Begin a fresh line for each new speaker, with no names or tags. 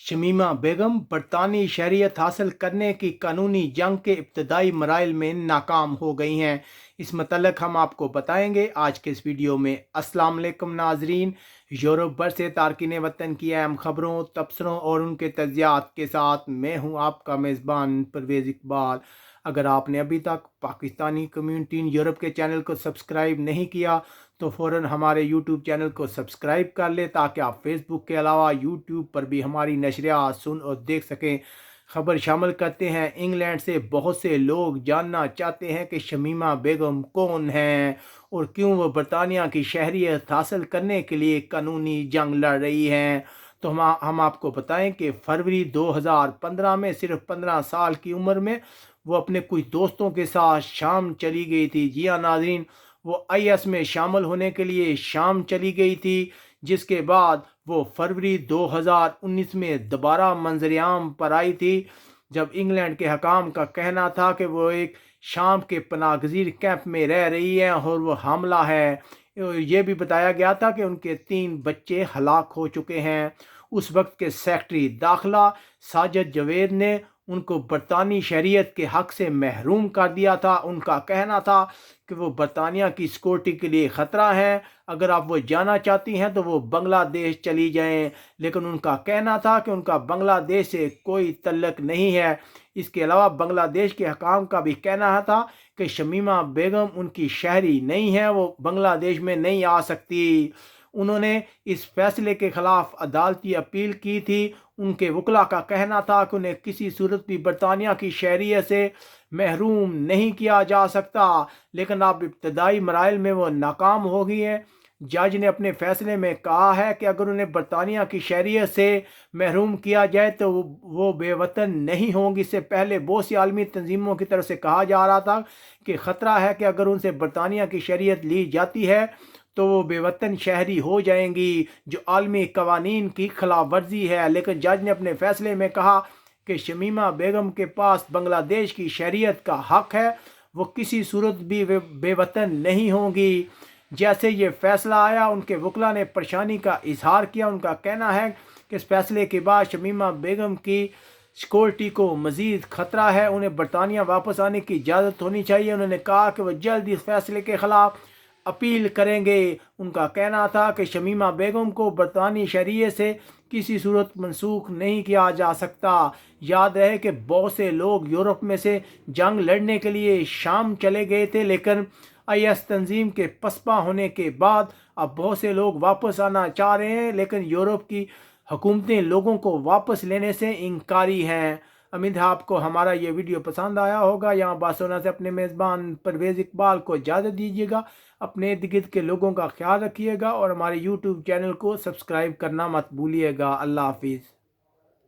शमीमा बेगम बरतानी शहरियत हासिल करने की कानूनी जंग के इब्तदाई मराइल में नाकाम हो गई हैं। इस मतलब हम आपको बताएंगे आज के इस वीडियो में। अस्सलाम वालेकुम नाजरीन, यूरोप भर से तारकीन वतन की अहम खबरों, तबसरों और उनके तजियात के साथ मैं हूं आपका मेज़बान परवेज़ इकबाल। अगर आपने अभी तक पाकिस्तानी कम्युनिटी इन यूरोप के चैनल को सब्सक्राइब नहीं किया तो फ़ौरन हमारे यूट्यूब चैनल को सब्सक्राइब कर ले ताकि आप फेसबुक के अलावा यूट्यूब पर भी हमारी नशरियात सुन और देख सकें। खबर शामिल करते हैं, इंग्लैंड से बहुत से लोग जानना चाहते हैं कि शमीमा बेगम कौन हैं और क्यों वो बरतानिया की शहरियत हासिल करने के लिए कानूनी जंग लड़ रही हैं। तो हम आपको बताएं कि फरवरी 2015 में सिर्फ 15 साल की उम्र में वो अपने कुछ दोस्तों के साथ शाम चली गई थी। जी हाँ नाजरीन, वो आईएस में शामिल होने के लिए शाम चली गई थी, जिसके बाद वो फरवरी 2019 में दोबारा मंजरियाम पर आई थी, जब इंग्लैंड के हकाम का कहना था कि वो एक शाम के पनागजीर कैंप में रह रही है और वो हामला है। ये भी बताया गया था कि उनके 3 बच्चे हलाक हो चुके हैं। उस वक्त के सेक्रेटरी दाखिला साजिद जावेद ने उनको बरतानी शहरियत के हक से महरूम कर दिया था। उनका कहना था कि वो बरतानिया की सिक्योरिटी के लिए ख़तरा है, अगर आप वो जाना चाहती हैं तो वो बांग्लादेश चली जाएं। लेकिन उनका कहना था कि उनका बांग्लादेश से कोई तल्लक नहीं है। इसके अलावा बांग्लादेश के हकाम का भी कहना था कि शमीमा बेगम उनकी शहरी नहीं है, वो बांग्लादेश में नहीं आ सकती। उन्होंने इस फैसले के खिलाफ अदालती अपील की थी। उनके वकला का कहना था कि उन्हें किसी सूरत भी बरतानिया की शहरियत से महरूम नहीं किया जा सकता, लेकिन अब इब्तदाई मराइल में वो नाकाम हो गई है। जज ने अपने फैसले में कहा है कि अगर उन्हें बरतानिया की शहरियत से महरूम किया जाए तो वो बेवतन नहीं होंगी। इससे पहले बहुत सी आलमी तंजीमों की तरफ से कहा जा रहा था कि ख़तरा है कि अगर उनसे बरतानिया की शहरियत ली जाती है तो वो बेवतन शहरी हो जाएंगी, जो आलमी कवानीन की खिलाफ वर्जी है। लेकिन जज ने अपने फैसले में कहा कि शमीमा बेगम के पास बांग्लादेश की शहरियत का हक है, वो किसी सूरत भी बेवतन नहीं होंगी। जैसे ये फैसला आया, उनके वकला ने परेशानी का इजहार किया। उनका कहना है कि इस फैसले के बाद शमीमा बेगम की सिक्योरिटी को मज़ीद ख़तरा है, उन्हें बरतानिया वापस आने की इजाज़त होनी चाहिए। उन्होंने कहा कि वह जल्द इस फैसले के ख़िलाफ़ अपील करेंगे। उनका कहना था कि शमीमा बेगम को बरतानी शहरियत से किसी सूरत मनसूख नहीं किया जा सकता। याद रहे कि बहुत से लोग यूरोप में से जंग लड़ने के लिए शाम चले गए थे, लेकिन आईएस तंजीम के पसपा होने के बाद अब बहुत से लोग वापस आना चाह रहे हैं, लेकिन यूरोप की हुकूमतें लोगों को वापस लेने से इनकारी हैं। उम्मीद है आपको हमारा ये वीडियो पसंद आया होगा। यहाँ बारसेलोना से अपने मेज़बान परवेज़ इकबाल को इजाज़त दीजिएगा। अपने इर्द गिर्द के लोगों का ख्याल रखिएगा और हमारे यूट्यूब चैनल को सब्सक्राइब करना मत भूलिएगा। अल्लाह हाफिज़।